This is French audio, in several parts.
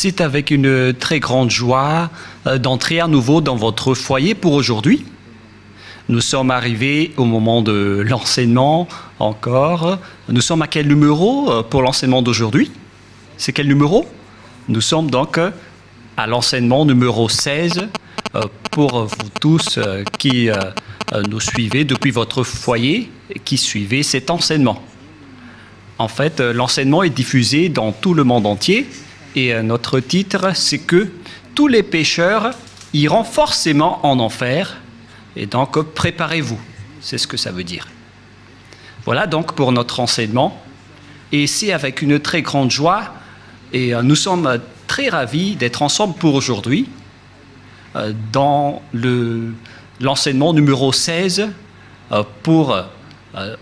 C'est avec une très grande joie d'entrer à nouveau dans votre foyer pour aujourd'hui. Nous sommes arrivés au moment de l'enseignement encore. Nous sommes à quel numéro pour l'enseignement d'aujourd'hui? C'est quel numéro? Nous sommes donc à l'enseignement numéro 16 pour vous tous qui nous suivez depuis votre foyer et qui suivez cet enseignement. En fait, l'enseignement est diffusé dans tout le monde entier et notre titre, c'est que tous les pécheurs iront forcément en enfer et donc préparez-vous. C'est ce que ça veut dire. Voilà donc pour notre enseignement et c'est avec une très grande joie et nous sommes très ravis d'être ensemble pour aujourd'hui dans l'enseignement numéro 16 pour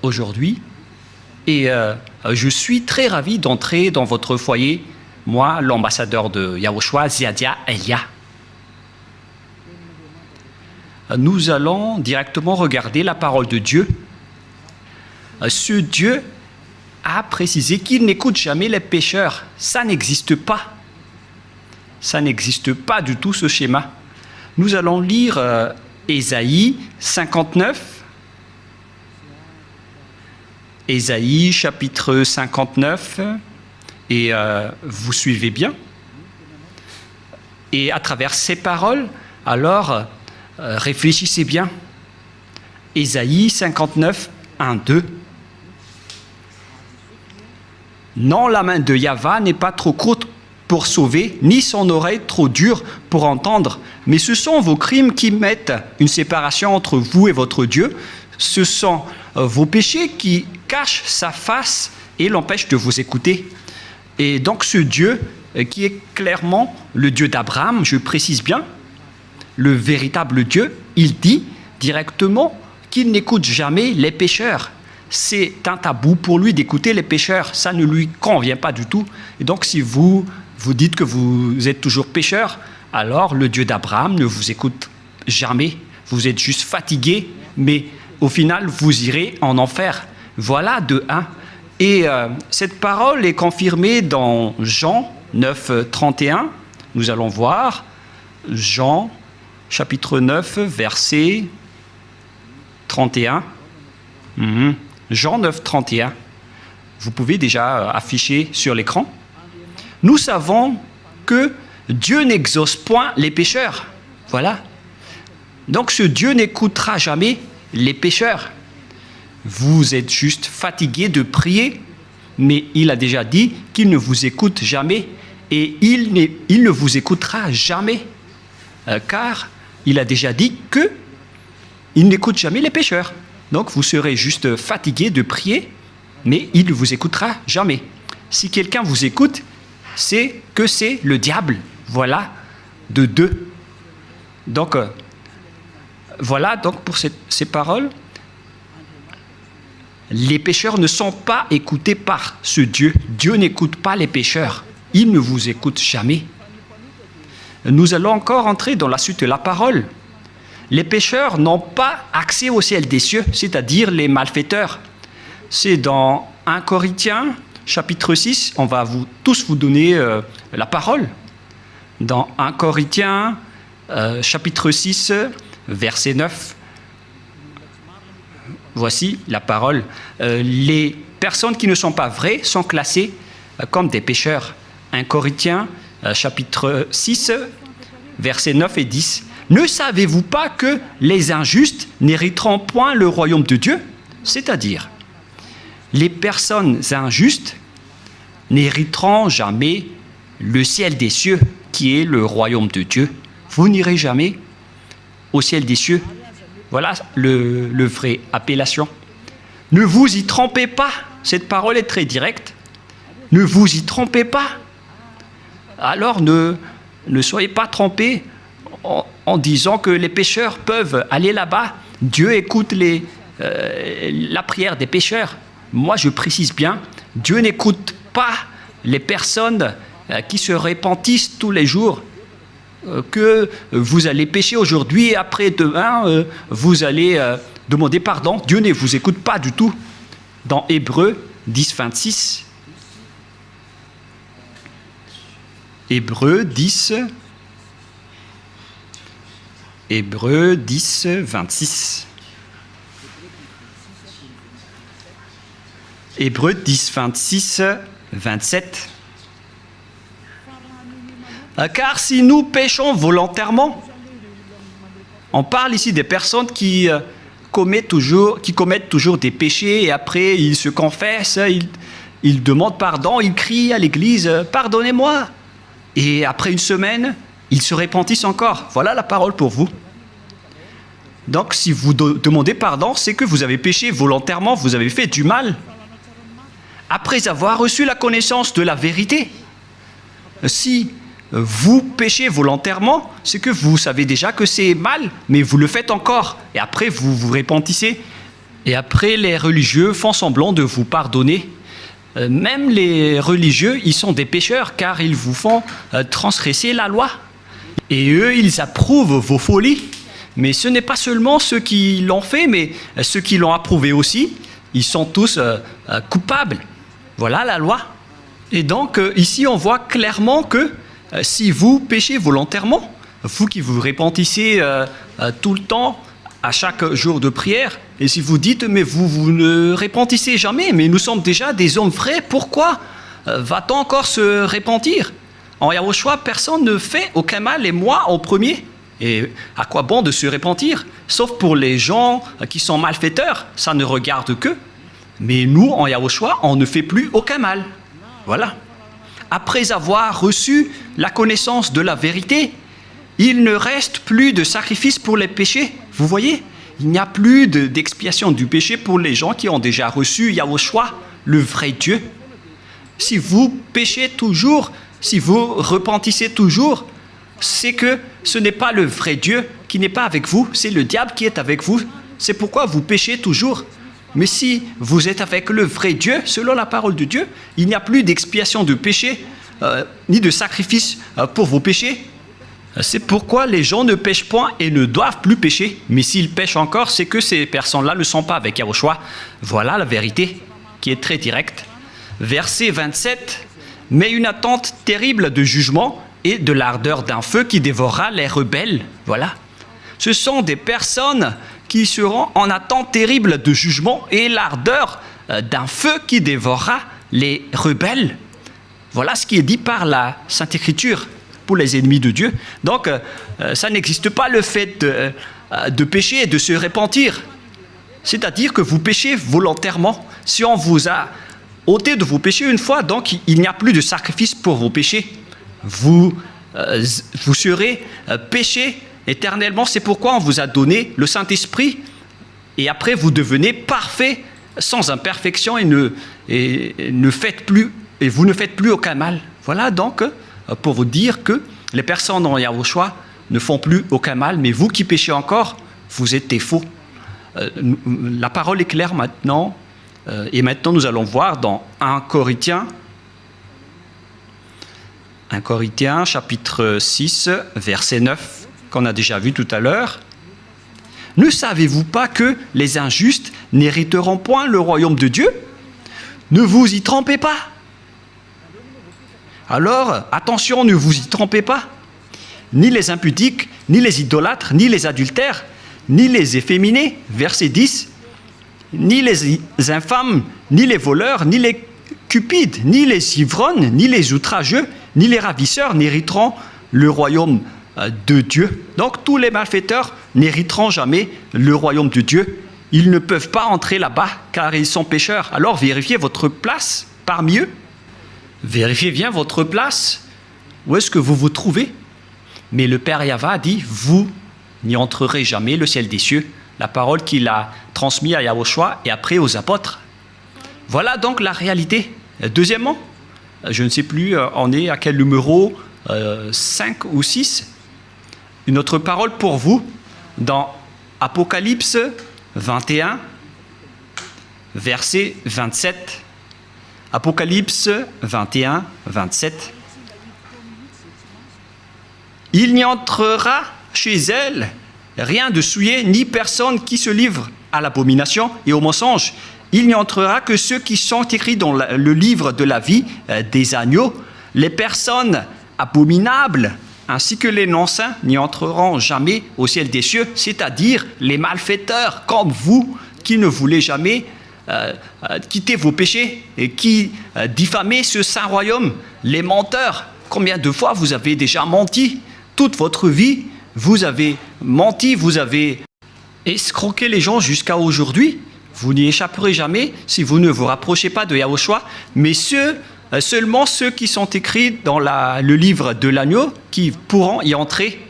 aujourd'hui. Et je suis très ravi d'entrer dans votre foyer, moi, l'ambassadeur de Yahushua, Ziadia Elia. Nous allons directement regarder la parole de Dieu. Ce Dieu a précisé qu'il n'écoute jamais les pécheurs. Ça n'existe pas. Ça n'existe pas du tout, ce schéma. Nous allons lire Ésaïe 59. Ésaïe chapitre 59. Et vous suivez bien. Et à travers ces paroles, alors réfléchissez bien. Ésaïe 59, 1, 2. Non, la main de Yahva n'est pas trop courte pour sauver, ni son oreille trop dure pour entendre, mais ce sont vos crimes qui mettent une séparation entre vous et votre Dieu. Ce sont vos péchés qui cachent sa face et l'empêchent de vous écouter. Et donc ce Dieu, qui est clairement le Dieu d'Abraham, je précise bien, le véritable Dieu, il dit directement qu'il n'écoute jamais les pécheurs. C'est un tabou pour lui d'écouter les pécheurs, ça ne lui convient pas du tout. Et donc si vous dites que vous êtes toujours pécheur, alors le Dieu d'Abraham ne vous écoute jamais. Vous êtes juste fatigué, mais au final, vous irez en enfer. Voilà de 1. Et cette parole est confirmée dans Jean 9, 31. Nous allons voir Jean chapitre 9, verset 31. Jean 9, 31. Vous pouvez déjà afficher sur l'écran. Nous savons que Dieu n'exauce point les pécheurs. Voilà. Donc ce Dieu n'écoutera jamais les pécheurs. Vous êtes juste fatigué de prier, mais il a déjà dit qu'il ne vous écoute jamais et il ne vous écoutera jamais, car il a déjà dit qu'il n'écoute jamais les pécheurs. Donc vous serez juste fatigué de prier, mais il ne vous écoutera jamais. Si quelqu'un vous écoute, c'est que c'est le diable. Voilà, de 2. Donc, voilà donc pour ces paroles. Les pécheurs ne sont pas écoutés par ce Dieu. Dieu n'écoute pas les pécheurs. Il ne vous écoute jamais. Nous allons encore entrer dans la suite de la parole. Les pécheurs n'ont pas accès au ciel des cieux, c'est-à-dire les malfaiteurs. C'est dans 1 Corinthiens, chapitre 6, on va tous vous donner la parole. Dans 1 Corinthiens, chapitre 6, verset 9. Voici la parole. Les personnes qui ne sont pas vraies sont classées comme des pécheurs. 1 Corinthiens, chapitre 6, versets 9 et 10. Ne savez-vous pas que les injustes n'hériteront point le royaume de Dieu? C'est-à-dire, les personnes injustes n'hériteront jamais le ciel des cieux, qui est le royaume de Dieu. Vous n'irez jamais au ciel des cieux. Voilà le vrai appellation. Ne vous y trompez pas. Cette parole est très directe. Ne vous y trompez pas. Alors ne soyez pas trompés en disant que les pécheurs peuvent aller là-bas. Dieu écoute la prière des pécheurs. Moi, je précise bien, Dieu n'écoute pas les personnes qui se repentissent tous les jours. Que vous allez pécher aujourd'hui et après demain, vous allez demander pardon. Dieu ne vous écoute pas du tout. Dans Hébreux 10, 26, Hébreux 10, 26. Hébreux 10, 26, 27. Car si nous péchons volontairement, on parle ici des personnes qui commettent toujours des péchés et après ils se confessent, ils demandent pardon, ils crient à l'église « Pardonnez-moi » et après une semaine, ils se repentissent encore. Voilà la parole pour vous. Donc si vous demandez pardon, c'est que vous avez péché volontairement, vous avez fait du mal. Après avoir reçu la connaissance de la vérité, si vous péchez volontairement, c'est que vous savez déjà que c'est mal, mais vous le faites encore. Et après, vous vous repentissez. Et après, les religieux font semblant de vous pardonner. Même les religieux, ils sont des pécheurs, car ils vous font transgresser la loi. Et eux, ils approuvent vos folies. Mais ce n'est pas seulement ceux qui l'ont fait, mais ceux qui l'ont approuvé aussi. Ils sont tous coupables. Voilà la loi. Et donc, ici, on voit clairement que si vous péchez volontairement, vous qui vous repentissez tout le temps, à chaque jour de prière, et si vous dites, mais vous ne repentissez jamais, mais nous sommes déjà des hommes vrais, pourquoi va-t-on encore se repentir? En Yahushua, personne ne fait aucun mal, et moi en premier. Et à quoi bon de se repentir? Sauf pour les gens qui sont malfaiteurs, ça ne regarde qu'eux. Mais nous, en Yahushua, on ne fait plus aucun mal. Voilà. Après avoir reçu la connaissance de la vérité, il ne reste plus de sacrifice pour les péchés. Vous voyez, il n'y a plus d'expiation du péché pour les gens qui ont déjà reçu Yahushua, le vrai Dieu. Si vous péchez toujours, si vous repentissez toujours, c'est que ce n'est pas le vrai Dieu qui n'est pas avec vous, c'est le diable qui est avec vous. C'est pourquoi vous péchez toujours. Mais si vous êtes avec le vrai Dieu, selon la parole de Dieu, il n'y a plus d'expiation de péché, ni de sacrifice pour vos péchés. C'est pourquoi les gens ne pêchent point et ne doivent plus pécher. Mais s'ils pêchent encore, c'est que ces personnes-là ne sont pas avec Yahushua. Voilà la vérité qui est très directe. Verset 27. « Mais une attente terrible de jugement et de l'ardeur d'un feu qui dévorera les rebelles. » Voilà. Ce sont des personnes qui seront en attente terrible de jugement et l'ardeur d'un feu qui dévorera les rebelles. Voilà ce qui est dit par la Sainte Écriture pour les ennemis de Dieu. Donc, ça n'existe pas le fait de pécher et de se repentir. C'est-à-dire que vous péchez volontairement. Si on vous a ôté de vos péchés une fois, donc il n'y a plus de sacrifice pour vos péchés. Vous serez péchés éternellement. C'est pourquoi on vous a donné le Saint-Esprit et après vous devenez parfait sans imperfection et ne faites plus, et vous ne faites plus aucun mal. Voilà donc pour vous dire que les personnes en Yahushua ne font plus aucun mal, mais vous qui péchez encore, vous êtes des faux. La parole est claire maintenant, et maintenant nous allons voir dans 1 Corinthiens chapitre 6, verset 9, qu'on a déjà vu tout à l'heure. « Ne savez-vous pas que les injustes n'hériteront point le royaume de Dieu? Ne vous y trompez pas. » Alors, attention, ne vous y trompez pas. Ni les impudiques, ni les idolâtres, ni les adultères, ni les efféminés, verset 10, ni les infâmes, ni les voleurs, ni les cupides, ni les ivrognes, ni les outrageux, ni les ravisseurs n'hériteront le royaume de Dieu. Donc tous les malfaiteurs n'hériteront jamais le royaume de Dieu. Ils ne peuvent pas entrer là-bas car ils sont pécheurs. Alors vérifiez votre place parmi eux. Vérifiez bien votre place. Où est-ce que vous vous trouvez? Mais le Père Yahva a dit, vous n'y entrerez jamais le ciel des cieux. La parole qu'il a transmise à Yahushua et après aux apôtres. Voilà donc la réalité. Deuxièmement, je ne sais plus, on est à quel numéro, 5 ou 6. Une autre parole pour vous, dans Apocalypse 21, verset 27. Apocalypse 21, 27. Il n'y entrera chez elle rien de souillé, ni personne qui se livre à l'abomination et au mensonge. Il n'y entrera que ceux qui sont écrits dans le livre de la vie des agneaux, les personnes abominables, ainsi que les non-saints n'y entreront jamais au ciel des cieux, c'est-à-dire les malfaiteurs comme vous qui ne voulez jamais quitter vos péchés et qui diffamez ce saint royaume, les menteurs. Combien de fois vous avez déjà menti? Toute votre vie, vous avez menti, vous avez escroqué les gens jusqu'à aujourd'hui. Vous n'y échapperez jamais si vous ne vous rapprochez pas de Yahushua, mais seulement ceux qui sont écrits dans le livre de l'agneau qui pourront y entrer.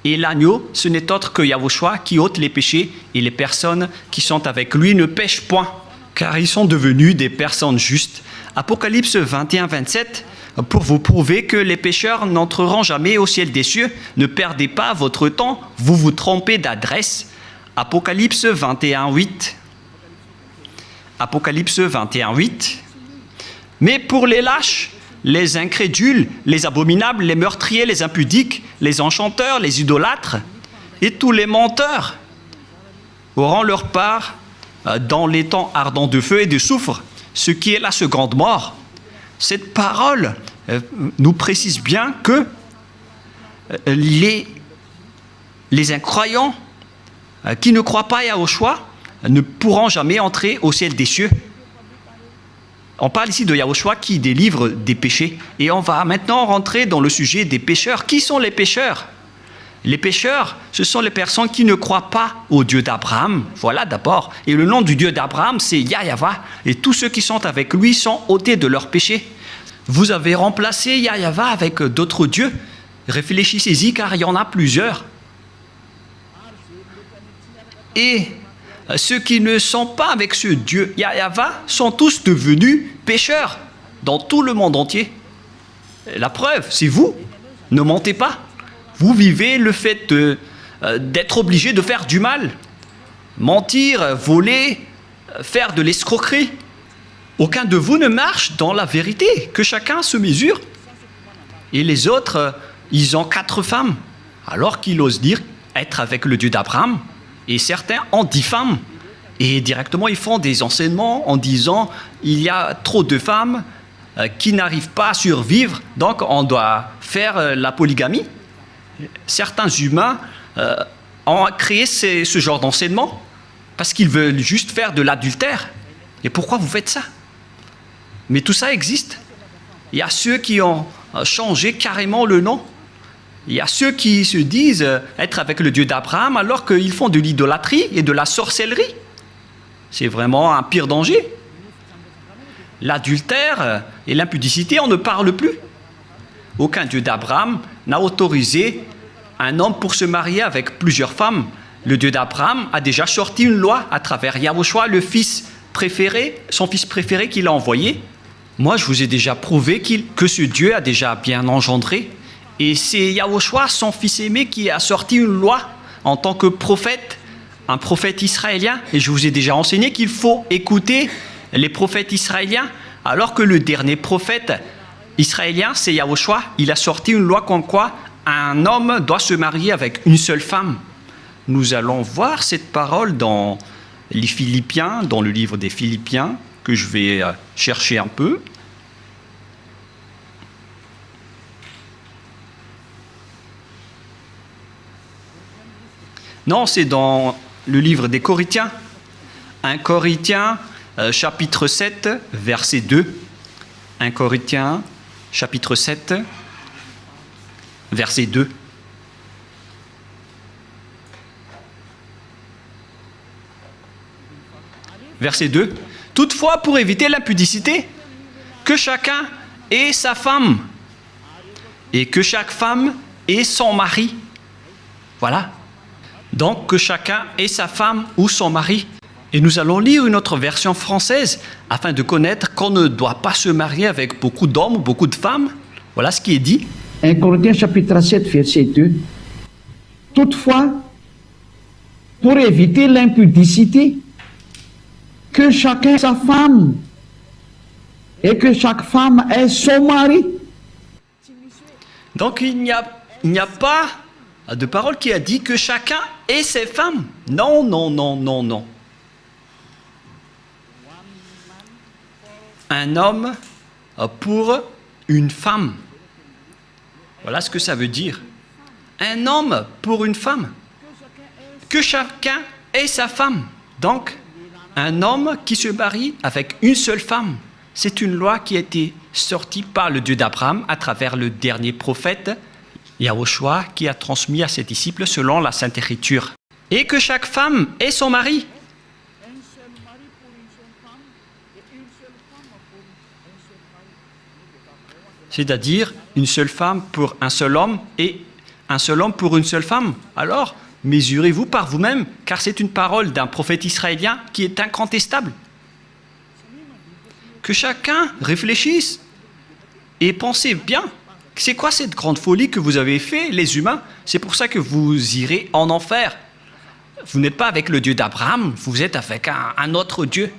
Et l'agneau, ce n'est autre que Yahushua qui ôte les péchés, et les personnes qui sont avec lui ne pêchent point, car ils sont devenus des personnes justes. Apocalypse 21-27, pour vous prouver que les pécheurs n'entreront jamais au ciel des cieux, ne perdez pas votre temps, vous vous trompez d'adresse. Apocalypse 21-8. Apocalypse 21-8. Mais pour les lâches, les incrédules, les abominables, les meurtriers, les impudiques, les enchanteurs, les idolâtres et tous les menteurs auront leur part dans les temps ardents de feu et de soufre, ce qui est la seconde mort. Cette parole nous précise bien que les incroyants qui ne croient pas à Yahushua ne pourront jamais entrer au ciel des cieux. On parle ici de Yahushua qui délivre des péchés. Et on va maintenant rentrer dans le sujet des pécheurs. Qui sont les pécheurs? Les pécheurs, ce sont les personnes qui ne croient pas au Dieu d'Abraham. Voilà d'abord. Et le nom du Dieu d'Abraham, c'est Yahyawa. Et tous ceux qui sont avec lui sont ôtés de leurs péchés. Vous avez remplacé Yahyawa avec d'autres dieux. Réfléchissez-y car il y en a plusieurs. Et ceux qui ne sont pas avec ce Dieu Yahyawa sont tous devenus pécheurs dans tout le monde entier. La preuve, c'est vous. Ne mentez pas. Vous vivez le fait d'être obligé de faire du mal. Mentir, voler, faire de l'escroquerie. Aucun de vous ne marche dans la vérité. Que chacun se mesure. Et les autres, ils ont 4 femmes. Alors qu'ils osent dire être avec le Dieu d'Abraham. Et certains en diffament. Et directement, ils font des enseignements en disant il y a trop de femmes qui n'arrivent pas à survivre, donc on doit faire la polygamie. Certains humains ont créé ce genre d'enseignement parce qu'ils veulent juste faire de l'adultère. Et pourquoi vous faites ça? Mais tout ça existe. Il y a ceux qui ont changé carrément le nom. Il y a ceux qui se disent être avec le Dieu d'Abraham alors qu'ils font de l'idolâtrie et de la sorcellerie. C'est vraiment un pire danger. L'adultère et l'impudicité, on ne parle plus. Aucun Dieu d'Abraham n'a autorisé un homme pour se marier avec plusieurs femmes. Le Dieu d'Abraham a déjà sorti une loi à travers Yahushua, le fils préféré, son fils préféré qu'il a envoyé. Moi, je vous ai déjà prouvé que ce Dieu a déjà bien engendré. Et c'est Yahushua, son fils aimé, qui a sorti une loi en tant que prophète, un prophète israélien. Et je vous ai déjà enseigné qu'il faut écouter les prophètes israéliens, alors que le dernier prophète israélien, c'est Yahushua. Il a sorti une loi comme quoi un homme doit se marier avec une seule femme. Nous allons voir cette parole dans les Philippiens, dans le livre des Philippiens, que je vais chercher un peu. Non, c'est dans le livre des Corinthiens. 1 Corinthiens, chapitre 7, verset 2. 1 Corinthiens, chapitre 7, verset 2. Verset 2. Toutefois, pour éviter l'impudicité, que chacun ait sa femme, et que chaque femme ait son mari. Voilà. Donc, que chacun ait sa femme ou son mari. Et nous allons lire une autre version française, afin de connaître qu'on ne doit pas se marier avec beaucoup d'hommes ou beaucoup de femmes. Voilà ce qui est dit. 1 Corinthiens chapitre 7, verset 2. Toutefois, pour éviter l'impudicité, que chacun ait sa femme et que chaque femme ait son mari. Donc il n'y a pas de parole qui a dit que chacun ait ses femmes. Non, non, non, non, non. Un homme pour une femme. Voilà ce que ça veut dire. Un homme pour une femme. Que chacun ait sa femme. Donc, un homme qui se marie avec une seule femme. C'est une loi qui a été sortie par le Dieu d'Abraham à travers le dernier prophète, Yahushua, qui a transmis à ses disciples selon la Sainte Écriture. Et que chaque femme ait son mari. C'est-à-dire une seule femme pour un seul homme et un seul homme pour une seule femme. Alors, mesurez-vous par vous-même, car c'est une parole d'un prophète israélien qui est incontestable. Que chacun réfléchisse et pensez bien. C'est quoi cette grande folie que vous avez fait, les humains? C'est pour ça que vous irez en enfer. Vous n'êtes pas avec le Dieu d'Abraham, vous êtes avec un autre Dieu.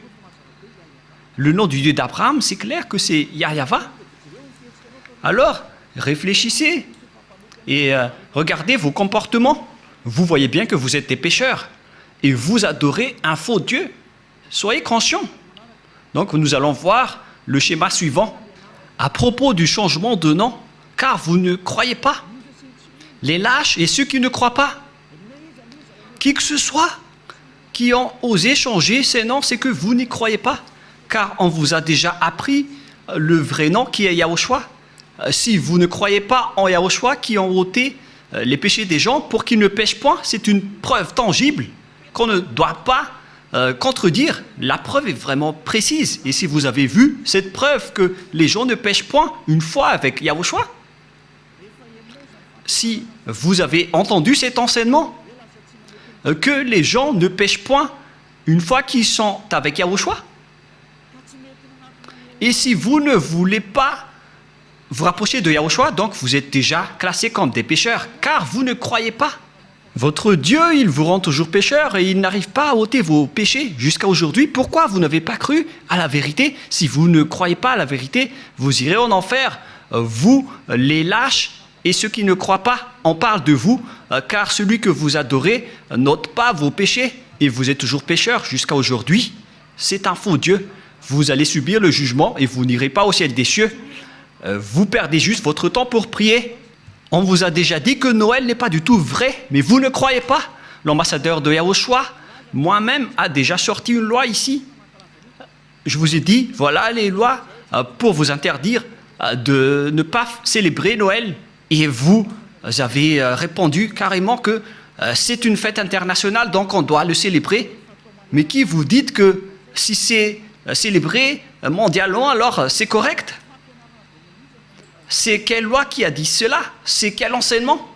Le nom du Dieu d'Abraham, c'est clair que c'est Yahva. Alors, réfléchissez et regardez vos comportements. Vous voyez bien que vous êtes des pécheurs et vous adorez un faux Dieu. Soyez conscients. Donc, nous allons voir le schéma suivant. À propos du changement de nom, car vous ne croyez pas. Les lâches et ceux qui ne croient pas. Qui que ce soit qui ont osé changer ces noms, c'est que vous n'y croyez pas. Car on vous a déjà appris le vrai nom qui est Yahushua. Si vous ne croyez pas en Yahushua qui ont ôté les péchés des gens pour qu'ils ne pêchent point, c'est une preuve tangible qu'on ne doit pas contredire. La preuve est vraiment précise. Et si vous avez vu cette preuve que les gens ne pêchent point une fois avec Yahushua, si vous avez entendu cet enseignement, que les gens ne pêchent point une fois qu'ils sont avec Yahushua, et si vous ne voulez pas vous rapprocher de Yahushua, donc vous êtes déjà classés comme des pécheurs, car vous ne croyez pas. Votre Dieu, il vous rend toujours pécheur et il n'arrive pas à ôter vos péchés jusqu'à aujourd'hui. Pourquoi vous n'avez pas cru à la vérité? Si vous ne croyez pas à la vérité, vous irez en enfer. Vous, les lâches et ceux qui ne croient pas, on parle de vous, car celui que vous adorez n'ôte pas vos péchés et vous êtes toujours pécheur jusqu'à aujourd'hui. C'est un faux Dieu. Vous allez subir le jugement et vous n'irez pas au ciel des cieux. Vous perdez juste votre temps pour prier. On vous a déjà dit que Noël n'est pas du tout vrai, mais vous ne croyez pas. L'ambassadeur de Yahushua, moi-même, a déjà sorti une loi ici. Je vous ai dit, voilà les lois pour vous interdire de ne pas célébrer Noël. Et vous avez répondu carrément que c'est une fête internationale, donc on doit le célébrer. Mais qui vous dites que si c'est célébré mondialement, alors c'est correct? C'est quelle loi qui a dit cela? C'est quel enseignement?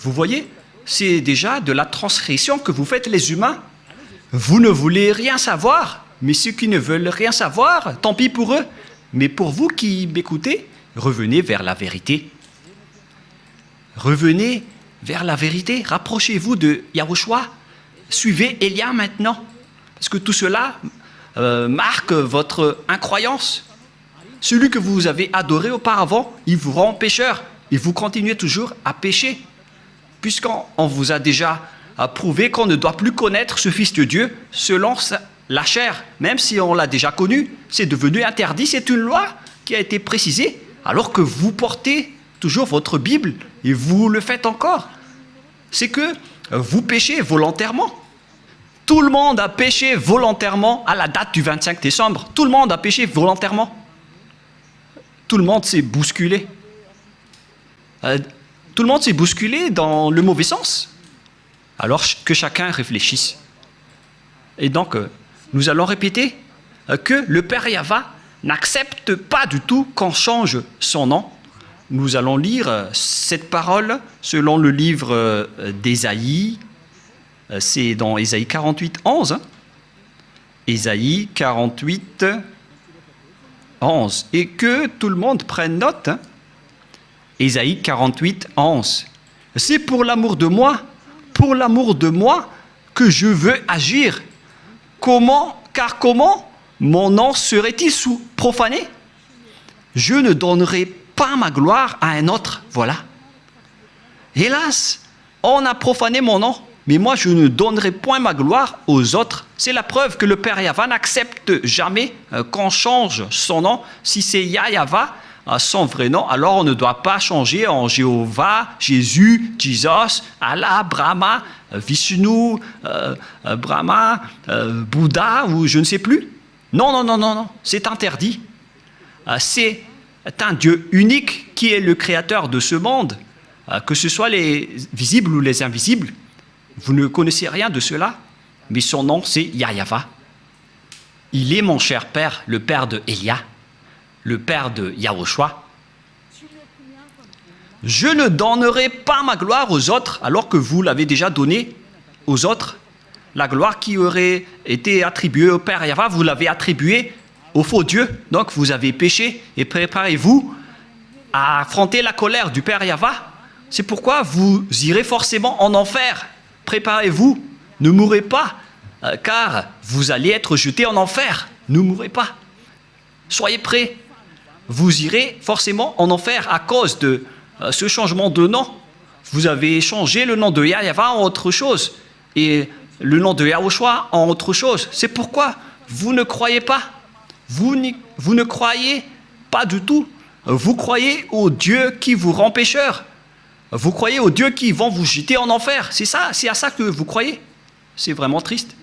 Vous voyez, c'est déjà de la transgression que vous faites les humains. Vous ne voulez rien savoir, mais ceux qui ne veulent rien savoir, tant pis pour eux. Mais pour vous qui m'écoutez, revenez vers la vérité. Revenez vers la vérité. Rapprochez-vous de Yahushua. Suivez Élia maintenant. Parce que tout cela marque votre incroyance. Celui que vous avez adoré auparavant, il vous rend pécheur. Et vous continuez toujours à pécher. Puisqu'on vous a déjà prouvé qu'on ne doit plus connaître ce Fils de Dieu selon la chair. Même si on l'a déjà connu, c'est devenu interdit. C'est une loi qui a été précisée. Alors que vous portez toujours votre Bible et vous le faites encore. C'est que vous péchez volontairement. Tout le monde a péché volontairement à la date du 25 décembre. Tout le monde a péché volontairement. Tout le monde s'est bousculé. Tout le monde s'est bousculé dans le mauvais sens. Alors que chacun réfléchisse. Et donc, nous allons répéter que le Père Yahva n'accepte pas du tout qu'on change son nom. Nous allons lire cette parole selon le livre d'Ésaïe. C'est dans Ésaïe 48, 11. Ésaïe 48, 11. Et que tout le monde prenne note. Ésaïe 48, 11. C'est pour l'amour de moi que je veux agir. Car comment mon nom serait-il profané? Je ne donnerai pas ma gloire à un autre. Voilà. Hélas, on a profané mon nom, mais moi je ne donnerai point ma gloire aux autres. C'est la preuve que le Père Yahva n'accepte jamais qu'on change son nom. Si c'est Yahva, son vrai nom, alors on ne doit pas changer en Jéhovah, Jésus, Jesus, Allah, Brahma, Vishnu, Brahma, Bouddha ou je ne sais plus. Non, non, non, non, non, c'est interdit. C'est un Dieu unique qui est le créateur de ce monde, que ce soit les visibles ou les invisibles. Vous ne connaissez rien de cela, mais son nom c'est Yahweh. Il est mon cher père, le père de Elia, le père de Yahushua. Je ne donnerai pas ma gloire aux autres, alors que vous l'avez déjà donnée aux autres. La gloire qui aurait été attribuée au Père Yahweh, vous l'avez attribuée au faux Dieu. Donc vous avez péché et préparez-vous à affronter la colère du Père Yahweh. C'est pourquoi vous irez forcément en enfer. Préparez-vous, ne mourrez pas, car vous allez être jetés en enfer. Ne mourrez pas. Soyez prêts. Vous irez forcément en enfer à cause de ce changement de nom. Vous avez changé le nom de Yahweh en autre chose et le nom de Yahushua en autre chose. C'est pourquoi vous ne croyez pas. Vous ne croyez pas du tout. Vous croyez au Dieu qui vous rend pécheur. Vous croyez aux dieux qui vont vous jeter en enfer. C'est ça, c'est à ça que vous croyez. C'est vraiment triste.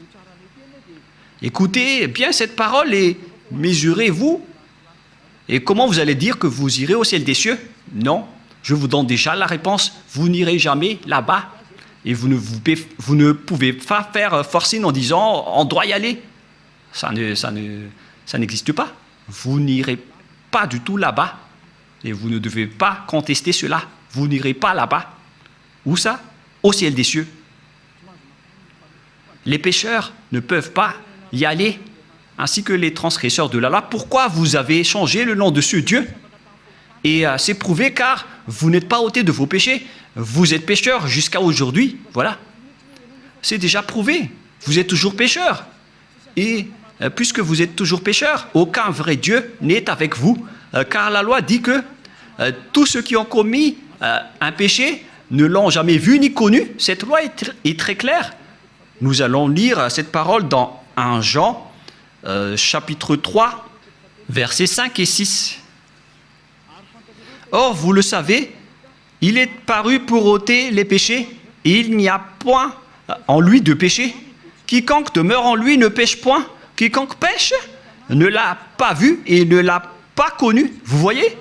Écoutez bien cette parole et mesurez-vous. Et comment vous allez dire que vous irez au ciel des cieux? Non, je vous donne déjà la réponse. Vous n'irez jamais là-bas. Et vous ne pouvez pas faire forcing en disant on doit y aller. Ça n'existe pas. Vous n'irez pas du tout là-bas. Et vous ne devez pas contester cela. Vous n'irez pas là-bas. Où ça? Au ciel des cieux. Les pécheurs ne peuvent pas y aller, ainsi que les transgresseurs de la loi. Pourquoi vous avez changé le nom de ce Dieu? Et c'est prouvé car vous n'êtes pas ôté de vos péchés. Vous êtes pécheur jusqu'à aujourd'hui. Voilà. C'est déjà prouvé. Vous êtes toujours pécheur. Et puisque vous êtes toujours pécheur, aucun vrai Dieu n'est avec vous. Car la loi dit que tous ceux qui ont commis un péché ne l'ont jamais vu ni connu. Cette loi est très claire. Nous allons lire cette parole dans 1 Jean, chapitre 3, versets 5 et 6. Or, vous le savez, il est paru pour ôter les péchés, et il n'y a point en lui de péché. Quiconque demeure en lui ne pêche point. Quiconque pêche ne l'a pas vu et ne l'a pas connu. Vous voyez?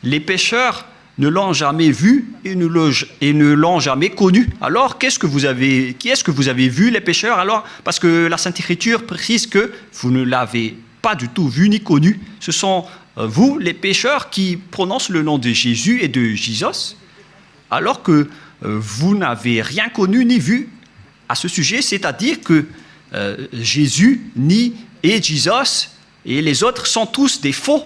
Les pécheurs ne l'ont jamais vu et ne l'ont jamais connu. Alors, qui est-ce que vous avez vu, les pécheurs? Alors, parce que la Sainte Écriture précise que vous ne l'avez pas du tout vu ni connu. Ce sont vous, les pécheurs, qui prononcent le nom de Jésus et de Jesus, alors que vous n'avez rien connu ni vu à ce sujet, c'est-à-dire que Jésus et Jesus et les autres sont tous des faux.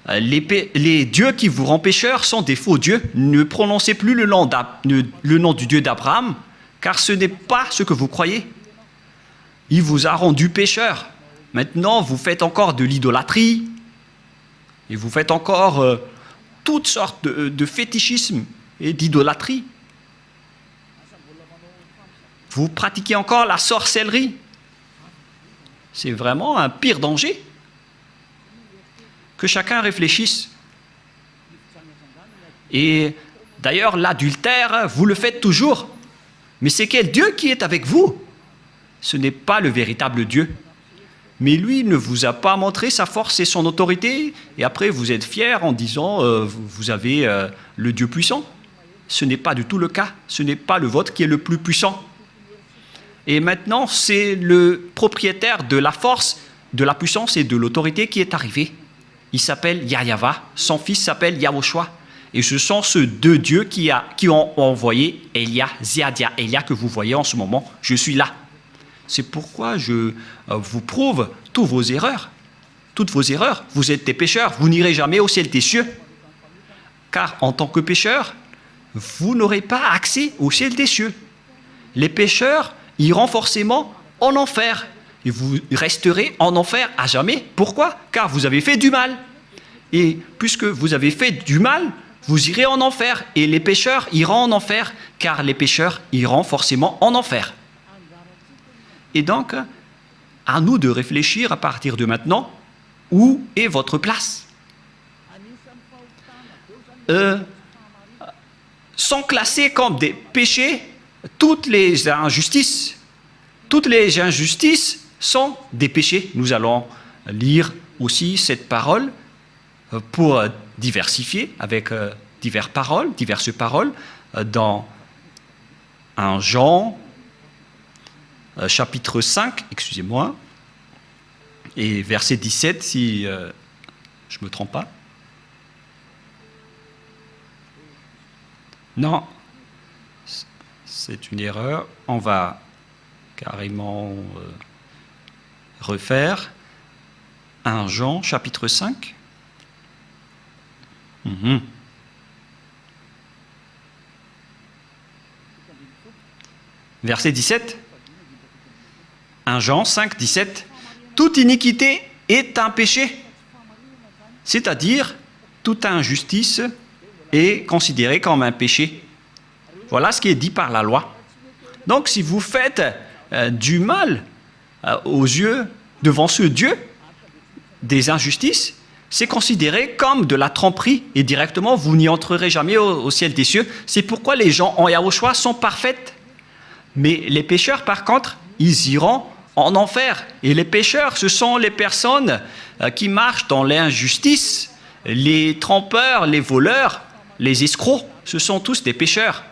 Les dieux qui vous rendent pécheurs sont des faux dieux. Ne prononcez plus le nom du Dieu d'Abraham, car ce n'est pas ce que vous croyez. Il vous a rendu pécheur. Maintenant, vous faites encore de l'idolâtrie, et vous faites encore toutes sortes de fétichisme et d'idolâtrie. Vous pratiquez encore la sorcellerie. C'est vraiment un pire danger. Que chacun réfléchisse. Et d'ailleurs, l'adultère, vous le faites toujours. Mais c'est quel Dieu qui est avec vous? Ce n'est pas le véritable Dieu. Mais lui ne vous a pas montré sa force et son autorité, et après vous êtes fiers en disant vous avez le Dieu puissant. Ce n'est pas du tout le cas. Ce n'est pas le vôtre qui est le plus puissant. Et maintenant, c'est le propriétaire de la force, de la puissance et de l'autorité qui est arrivé. Il s'appelle Yahweh, son fils s'appelle Yahushua. Et ce sont ces deux dieux qui ont envoyé Elia, Ziadia, Elia que vous voyez en ce moment. Je suis là. C'est pourquoi je vous prouve toutes vos erreurs. Toutes vos erreurs. Vous êtes des pécheurs. Vous n'irez jamais au ciel des cieux. Car en tant que pécheurs, vous n'aurez pas accès au ciel des cieux. Les pécheurs iront forcément en enfer. Et vous resterez en enfer à jamais. Pourquoi? Car vous avez fait du mal. Et puisque vous avez fait du mal, vous irez en enfer. Et les pécheurs iront en enfer, car les pécheurs iront forcément en enfer. Et donc, à nous de réfléchir à partir de maintenant, où est votre place? sont classés comme des péchés. Toutes les injustices sont des péchés. Nous allons lire aussi cette parole pour diversifier avec diverses paroles dans 1 Jean chapitre 5, excusez-moi, et verset 17 si je ne me trompe pas. Non, c'est une erreur. On va carrément refaire 1 Jean chapitre 5. Verset 17. 1 Jean 5, 17. Toute iniquité est un péché. C'est-à-dire, toute injustice est considérée comme un péché. Voilà ce qui est dit par la loi. Donc, si vous faites du mal aux yeux, devant ce Dieu, des injustices, c'est considéré comme de la tromperie et directement, vous n'y entrerez jamais au ciel des cieux. C'est pourquoi les gens en Yahushua sont parfaits. Mais les pécheurs, par contre, ils iront en enfer. Et les pécheurs, ce sont les personnes qui marchent dans l'injustice, les trompeurs, les voleurs, les escrocs. Ce sont tous des pécheurs.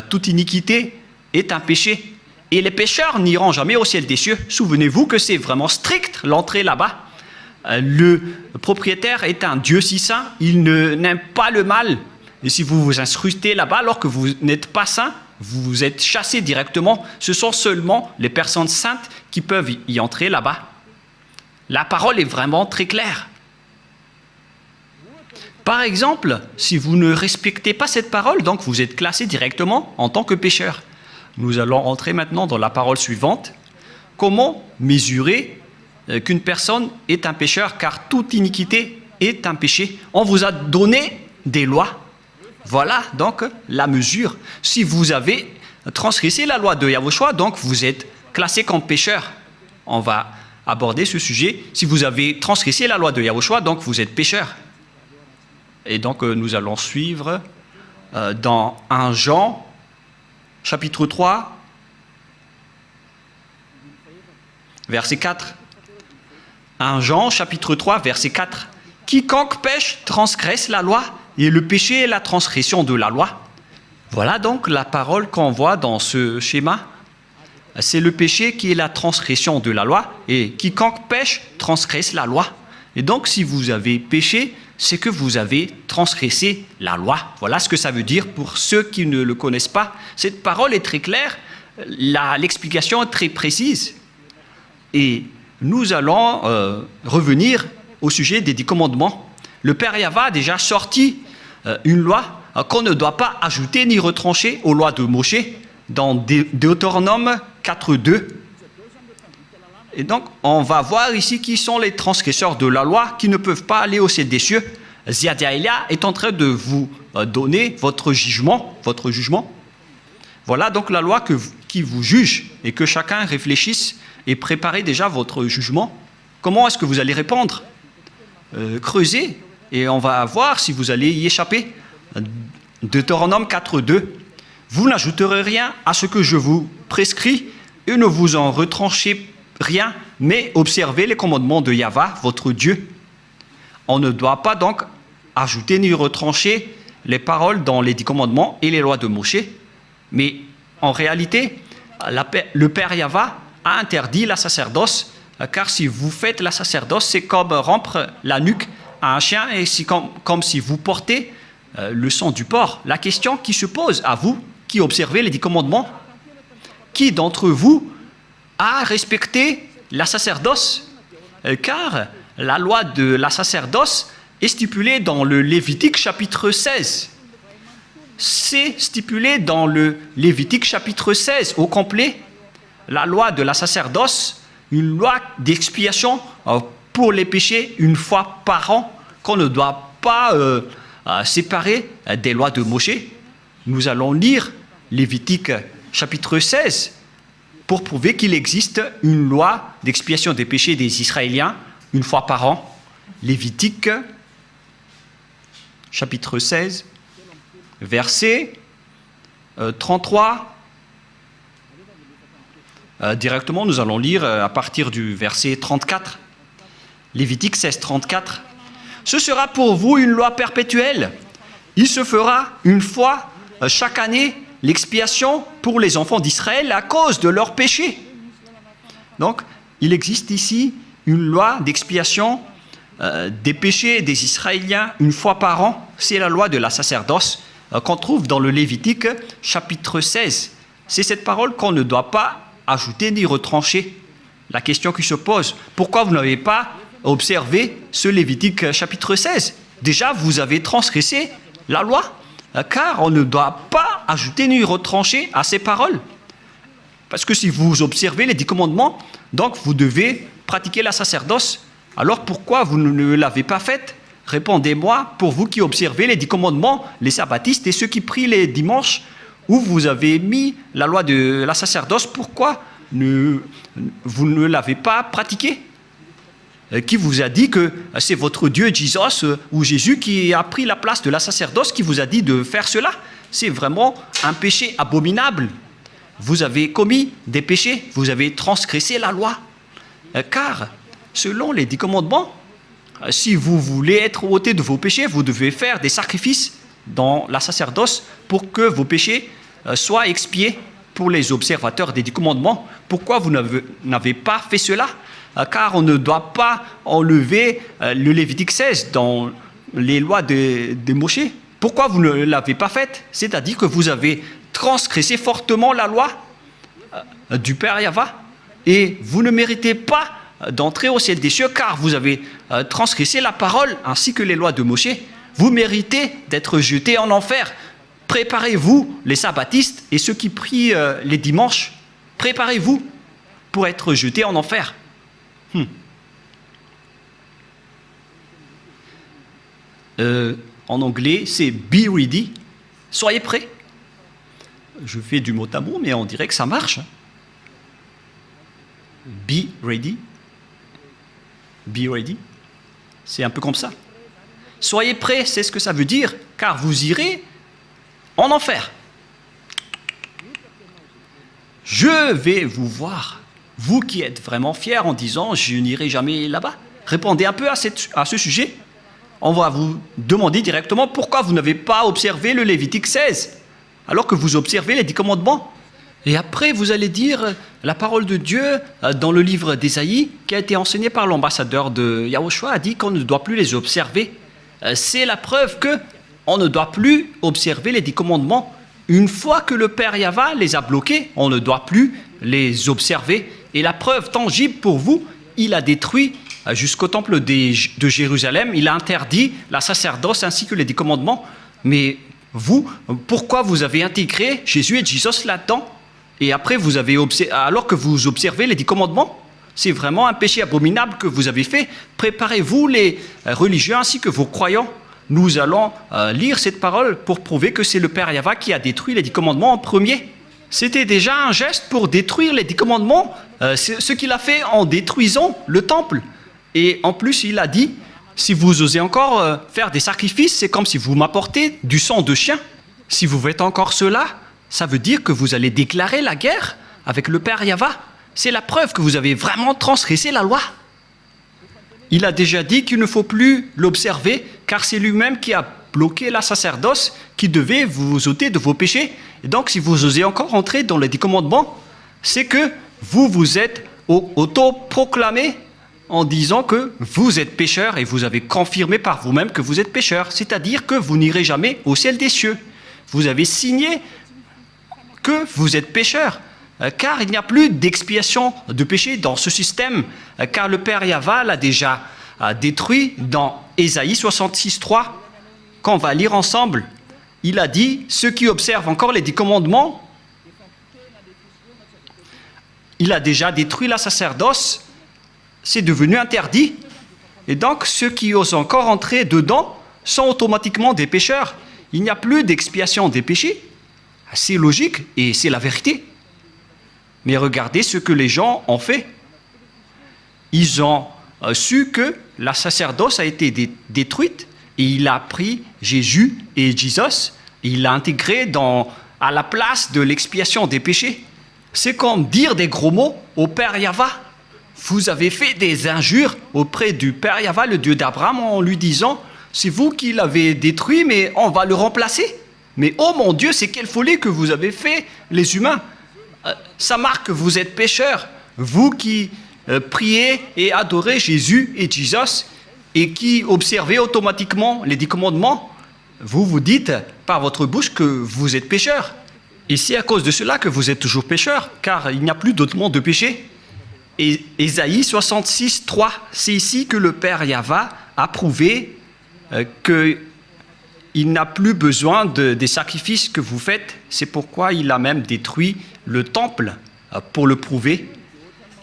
Toute iniquité est un péché. Et les pécheurs n'iront jamais au ciel des cieux. Souvenez-vous que c'est vraiment strict l'entrée là-bas. Le propriétaire est un Dieu si saint, il n'aime pas le mal. Et si vous vous incrustez là-bas alors que vous n'êtes pas saint, vous êtes chassé directement. Ce sont seulement les personnes saintes qui peuvent y entrer là-bas. La parole est vraiment très claire. Par exemple, si vous ne respectez pas cette parole, donc vous êtes classé directement en tant que pécheur. Nous allons entrer maintenant dans la parole suivante. Comment mesurer qu'une personne est un pécheur, car toute iniquité est un péché. On vous a donné des lois. Voilà donc la mesure. Si vous avez transgressé la loi de Yahushua, donc vous êtes classé comme pécheur. On va aborder ce sujet. Si vous avez transgressé la loi de Yahushua, donc vous êtes pécheur. Et donc nous allons suivre dans 1 Jean, chapitre 3, verset 4. 1 Jean, chapitre 3, verset 4. Quiconque pêche transgresse la loi, et le péché est la transgression de la loi. Voilà donc la parole qu'on voit dans ce schéma. C'est le péché qui est la transgression de la loi, et quiconque pêche transgresse la loi. Et donc si vous avez péché, c'est que vous avez transgressé la loi. Voilà ce que ça veut dire pour ceux qui ne le connaissent pas. Cette parole est très claire, l'explication est très précise. Et nous allons revenir au sujet des 10 commandements. Le Père Yahva a déjà sorti une loi qu'on ne doit pas ajouter ni retrancher aux lois de Moshe dans Deutéronome 4.2. Et donc, on va voir ici qui sont les transgresseurs de la loi qui ne peuvent pas aller au ciel des cieux. Ziadaïlia est en train de vous donner votre jugement. Voilà donc la loi qui vous juge et que chacun réfléchisse et prépare déjà votre jugement. Comment est-ce que vous allez répondre? Creusez et on va voir si vous allez y échapper. Deutéronome 4.2. Vous n'ajouterez rien à ce que je vous prescris et ne vous en retranchez rien, mais observez les commandements de Yahva, votre Dieu. On ne doit pas donc ajouter ni retrancher les paroles dans les 10 commandements et les lois de Moshe. Mais en réalité, le Père Yahva a interdit la sacerdoce, car si vous faites la sacerdoce, c'est comme rompre la nuque à un chien et c'est comme si vous portez le sang du porc. La question qui se pose à vous, qui observez les 10 commandements, qui d'entre vous a respecté la sacerdoce? Car la loi de la sacerdoce est stipulée dans le Lévitique chapitre 16. C'est stipulé dans le Lévitique chapitre 16 au complet. La loi de la sacerdoce, une loi d'expiation pour les péchés une fois par an, qu'on ne doit pas séparer des lois de Moshe. Nous allons lire Lévitique chapitre 16 pour prouver qu'il existe une loi d'expiation des péchés des Israéliens une fois par an. Lévitique chapitre 16, verset 33. Directement, nous allons lire à partir du verset 34. Lévitique 16, 34. Ce sera pour vous une loi perpétuelle. Il se fera une fois chaque année l'expiation pour les enfants d'Israël à cause de leurs péchés. Donc, il existe ici une loi d'expiation des péchés des Israéliens une fois par an. C'est la loi de la sacerdoce qu'on trouve dans le Lévitique chapitre 16. C'est cette parole qu'on ne doit pas ajouter ni retrancher. La question qui se pose, pourquoi vous n'avez pas observé ce Lévitique chapitre 16? Déjà, vous avez transgressé la loi, car on ne doit pas ajouter ni retrancher à ces paroles. Parce que si vous observez les 10 commandements, donc vous devez pratiquer la sacerdoce. Alors pourquoi vous ne l'avez pas faite? Répondez-moi, pour vous qui observez les 10 commandements, les sabbatistes et ceux qui prient les dimanches, où vous avez mis la loi de la sacerdoce, pourquoi vous ne l'avez pas pratiquée? Qui vous a dit que c'est votre Dieu Jesus ou Jésus qui a pris la place de la sacerdoce, qui vous a dit de faire cela? C'est vraiment un péché abominable. Vous avez commis des péchés, vous avez transgressé la loi. Car, selon les 10 commandements, si vous voulez être ôté de vos péchés, vous devez faire des sacrifices dans la sacerdoce pour que vos péchés soient expiés pour les observateurs des 10 commandements. Pourquoi vous n'avez pas fait cela? Car on ne doit pas enlever le Lévitique 16 dans les lois de Moïse. Pourquoi vous ne l'avez pas fait? C'est-à-dire que vous avez transgressé fortement la loi du Père Yahva et vous ne méritez pas d'entrer au ciel des cieux car vous avez transgressé la parole ainsi que les lois de Moïse. Vous méritez d'être jetés en enfer. Préparez-vous, les sabbatistes et ceux qui prient les dimanches, préparez-vous pour être jetés en enfer. En anglais, c'est be ready. Soyez prêts. Je fais du mot à mot, mais on dirait que ça marche. Be ready. Be ready. C'est un peu comme ça. Soyez prêts, c'est ce que ça veut dire, car vous irez en enfer. Je vais vous voir. Vous qui êtes vraiment fiers en disant « je n'irai jamais là-bas », répondez un peu à ce sujet. On va vous demander directement pourquoi vous n'avez pas observé le Lévitique 16, alors que vous observez les 10 commandements. Et après, vous allez dire la parole de Dieu dans le livre d'Ésaïe, qui a été enseigné par l'ambassadeur de Yahushua, a dit qu'on ne doit plus les observer. C'est la preuve qu'on ne doit plus observer les 10 commandements. Une fois que le Père Yahva les a bloqués, on ne doit plus les observer. Et la preuve tangible pour vous, il a détruit jusqu'au temple de Jérusalem, il a interdit la sacerdoce ainsi que les 10 commandements. Mais vous, pourquoi vous avez intégré Jésus et Jesus là-dedans? Et après, alors que vous observez les 10 commandements, c'est vraiment un péché abominable que vous avez fait. Préparez-vous, les religieux ainsi que vos croyants. Nous allons lire cette parole pour prouver que c'est le Père Yahva qui a détruit les 10 commandements en premier. C'était déjà un geste pour détruire les 10 commandements, ce qu'il a fait en détruisant le temple. Et en plus, il a dit, si vous osez encore faire des sacrifices, c'est comme si vous m'apportez du sang de chien. Si vous faites encore cela, ça veut dire que vous allez déclarer la guerre avec le Père Yahva. C'est la preuve que vous avez vraiment transgressé la loi. Il a déjà dit qu'il ne faut plus l'observer, car c'est lui-même qui a bloqué la sacerdoce, qui devait vous ôter de vos péchés. Et donc, si vous osez encore entrer dans les 10 commandements, c'est que vous vous êtes auto-proclamé en disant que vous êtes pécheur et vous avez confirmé par vous-même que vous êtes pécheur. C'est-à-dire que vous n'irez jamais au ciel des cieux. Vous avez signé que vous êtes pécheur, car il n'y a plus d'expiation de péché dans ce système, car le Père Yahva l'a déjà détruit dans Ésaïe 66, 3, qu'on va lire ensemble. Il a dit, ceux qui observent encore les 10 commandements, il a déjà détruit la sacerdoce, c'est devenu interdit. Et donc, ceux qui osent encore entrer dedans sont automatiquement des pécheurs. Il n'y a plus d'expiation des péchés. C'est logique et c'est la vérité. Mais regardez ce que les gens ont fait. Ils ont su que la sacerdoce a été détruite et il a pris Jésus et Jesus Il l'a intégré à la place de l'expiation des péchés. C'est comme dire des gros mots au Père Yahva. Vous avez fait des injures auprès du Père Yahva, le Dieu d'Abraham, en lui disant « C'est vous qui l'avez détruit, mais on va le remplacer. » Mais oh mon Dieu, c'est quelle folie que vous avez fait, les humains. Ça marque que vous êtes pécheurs. Vous qui priez et adorez Jésus et Jesus et qui observez automatiquement les 10 commandements, vous vous dites par votre bouche que vous êtes pécheurs. Et c'est à cause de cela que vous êtes toujours pécheurs, car il n'y a plus d'autre monde de péché. Et Ésaïe 66, 3, c'est ici que le Père Yahva a prouvé qu'il n'a plus besoin des sacrifices que vous faites. C'est pourquoi il a même détruit le temple pour le prouver.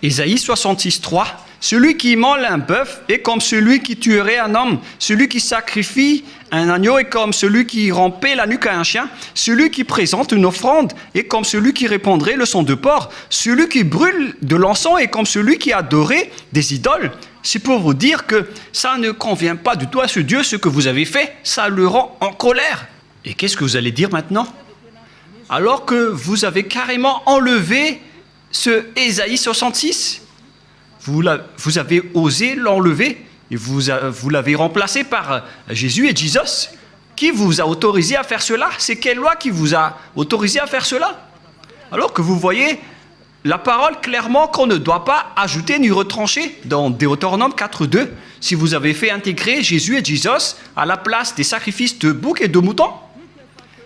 Ésaïe 66, 3, celui qui immole un bœuf est comme celui qui tuerait un homme. Celui qui sacrifie un agneau est comme celui qui rampait la nuque à un chien. Celui qui présente une offrande est comme celui qui répandrait le sang de porc. Celui qui brûle de l'encens est comme celui qui adorait des idoles. C'est pour vous dire que ça ne convient pas du tout à ce Dieu, ce que vous avez fait. Ça le rend en colère. Et qu'est-ce que vous allez dire maintenant? Alors que vous avez carrément enlevé ce Ésaïe 66, vous avez osé l'enlever et vous l'avez remplacé par Jésus et Jesus. Qui vous a autorisé à faire cela? C'est quelle loi qui vous a autorisé à faire cela? Alors que vous voyez la parole clairement qu'on ne doit pas ajouter ni retrancher dans Deutéronome 4.2. Si vous avez fait intégrer Jésus et Jesus à la place des sacrifices de boucs et de moutons,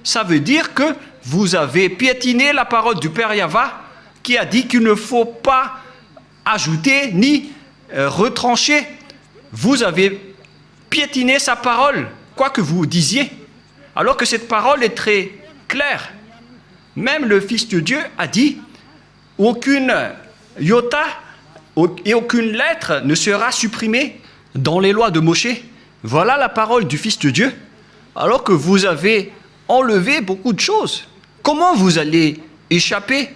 ça veut dire que vous avez piétiné la parole du Père Yahva qui a dit qu'il ne faut pas ajouter ni retrancher. Vous avez piétiné sa parole, quoi que vous disiez, alors que cette parole est très claire. Même le Fils de Dieu a dit « Aucune iota et aucune lettre ne sera supprimée dans les lois de Moshe. » Voilà la parole du Fils de Dieu, alors que vous avez enlevé beaucoup de choses. Comment vous allez échapper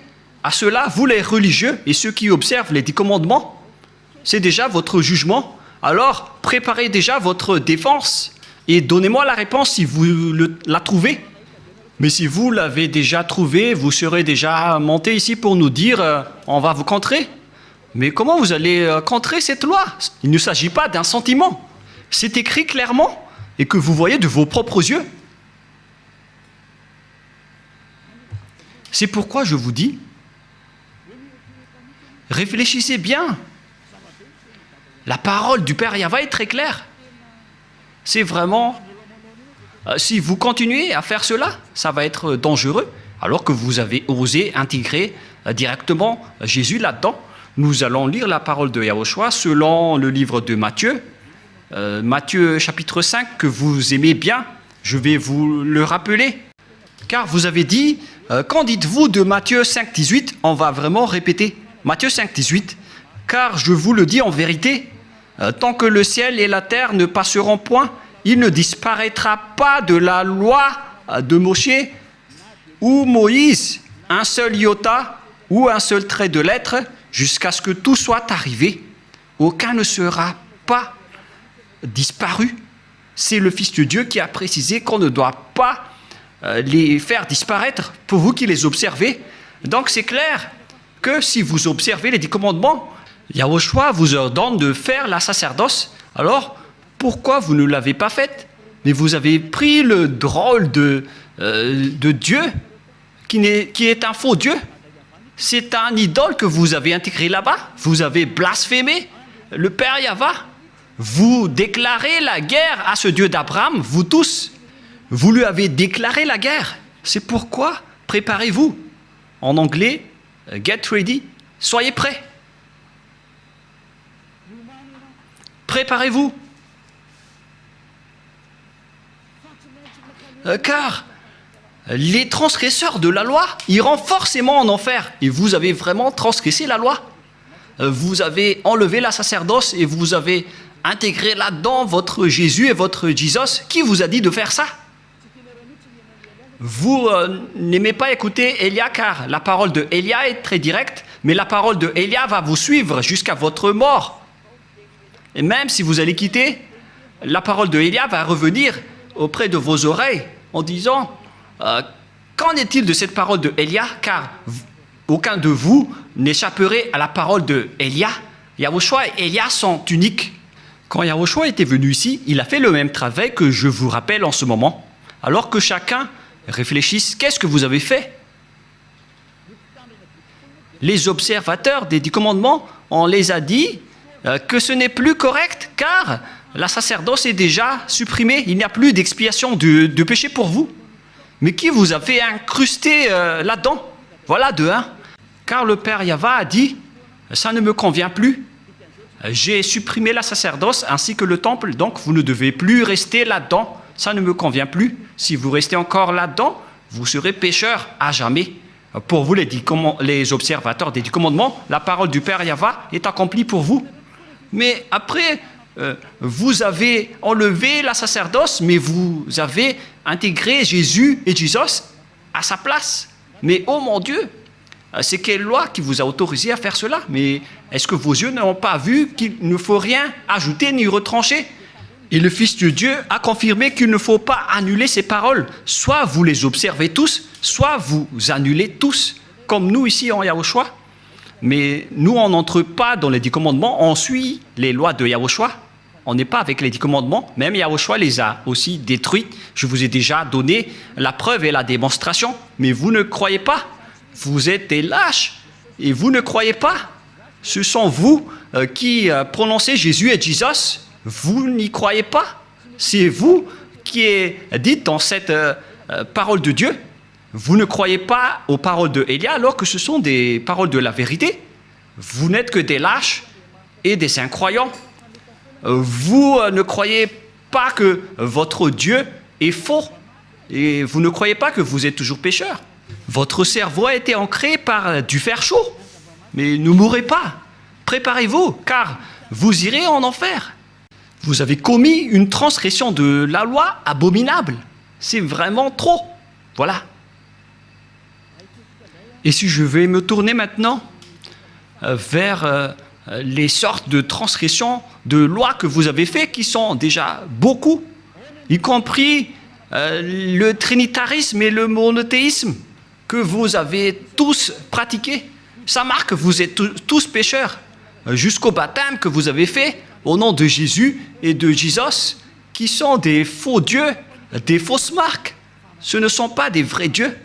à cela, vous les religieux et ceux qui observent les 10 commandements? C'est déjà votre jugement. Alors, préparez déjà votre défense et donnez-moi la réponse si vous la trouvez. Mais si vous l'avez déjà trouvé, vous serez déjà monté ici pour nous dire on va vous contrer. Mais comment vous allez contrer cette loi? Il ne s'agit pas d'un sentiment. C'est écrit clairement et que vous voyez de vos propres yeux. C'est pourquoi je vous dis, réfléchissez bien. La parole du Père Yahva est très claire. C'est vraiment... si vous continuez à faire cela, ça va être dangereux, alors que vous avez osé intégrer directement Jésus là-dedans. Nous allons lire la parole de Yahushua selon le livre de Matthieu. Matthieu chapitre 5, que vous aimez bien, je vais vous le rappeler. Car vous avez dit, qu'en dites-vous de Matthieu 5, 18? On va vraiment répéter. Matthieu 5, 18. Car je vous le dis en vérité, tant que le ciel et la terre ne passeront point, il ne disparaîtra pas de la loi de Moshe ou Moïse un seul iota ou un seul trait de lettre jusqu'à ce que tout soit arrivé. Aucun ne sera pas disparu. C'est le Fils de Dieu qui a précisé qu'on ne doit pas les faire disparaître pour vous qui les observez. Donc c'est clair que si vous observez les 10 commandements, Yahushua vous ordonne de faire la sacerdoce. Alors, pourquoi vous ne l'avez pas faite? Mais vous avez pris le drôle de Dieu qui est un faux Dieu. C'est un idole que vous avez intégré là-bas. Vous avez blasphémé le Père Yahva. Vous déclarez la guerre à ce Dieu d'Abraham, vous tous. Vous lui avez déclaré la guerre. C'est pourquoi préparez-vous. En anglais, get ready. Soyez prêts. Préparez-vous. Car les transgresseurs de la loi iront forcément en enfer. Et vous avez vraiment transgressé la loi. Vous avez enlevé la sacerdoce et vous avez intégré là-dedans votre Jésus et votre Jesus. Qui vous a dit de faire ça? Vous n'aimez pas écouter Élia car la parole de Élia est très directe, mais la parole de Élia va vous suivre jusqu'à votre mort. Et même si vous allez quitter, la parole de Élia va revenir auprès de vos oreilles en disant Qu'en est-il de cette parole de Élia? Car aucun de vous n'échapperait à la parole de Élia. Yahushua et Élia sont uniques. Quand Yahushua était venu ici, il a fait le même travail que je vous rappelle en ce moment. Alors que chacun réfléchisse, qu'est-ce que vous avez fait? Les observateurs des 10 commandements, on les a dit que ce n'est plus correct, car la sacerdoce est déjà supprimée. Il n'y a plus d'expiation de péché pour vous. Mais qui vous a fait incruster là-dedans? Voilà de un. Car le Père Yahva a dit, ça ne me convient plus. J'ai supprimé la sacerdoce ainsi que le temple, donc vous ne devez plus rester là-dedans. Ça ne me convient plus. Si vous restez encore là-dedans, vous serez pécheur à jamais. Pour vous, les observateurs des 10 commandements, la parole du Père Yahva est accomplie pour vous. Mais après, vous avez enlevé la sacerdoce, mais vous avez intégré Jésus et Jesus à sa place. Mais oh mon Dieu, c'est quelle loi qui vous a autorisé à faire cela? Mais est-ce que vos yeux n'ont pas vu qu'il ne faut rien ajouter ni retrancher? Et le Fils de Dieu a confirmé qu'il ne faut pas annuler ces paroles. Soit vous les observez tous, soit vous annulez tous, comme nous ici en Yahushua. Mais nous, on n'entre pas dans les 10 commandements, on suit les lois de Yahushua. On n'est pas avec les 10 commandements, même Yahushua les a aussi détruits. Je vous ai déjà donné la preuve et la démonstration, mais vous ne croyez pas. Vous êtes des lâches et vous ne croyez pas. Ce sont vous qui prononcez Jésus et Jesus. Vous n'y croyez pas. C'est vous qui dites dans cette parole de Dieu. Vous ne croyez pas aux paroles de Élia alors que ce sont des paroles de la vérité. Vous n'êtes que des lâches et des incroyants. Vous ne croyez pas que votre Dieu est faux. Et vous ne croyez pas que vous êtes toujours pécheur. Votre cerveau a été ancré par du fer chaud. Mais ne mourrez pas. Préparez-vous, car vous irez en enfer. Vous avez commis une transgression de la loi abominable. C'est vraiment trop. Voilà. Et si je vais me tourner maintenant vers les sortes de transgressions de lois que vous avez faites, qui sont déjà beaucoup, y compris le trinitarisme et le monothéisme que vous avez tous pratiqués. Ça marque que vous êtes tous pécheurs, jusqu'au baptême que vous avez fait au nom de Jésus et de Jesus, qui sont des faux dieux, des fausses marques. Ce ne sont pas des vrais dieux.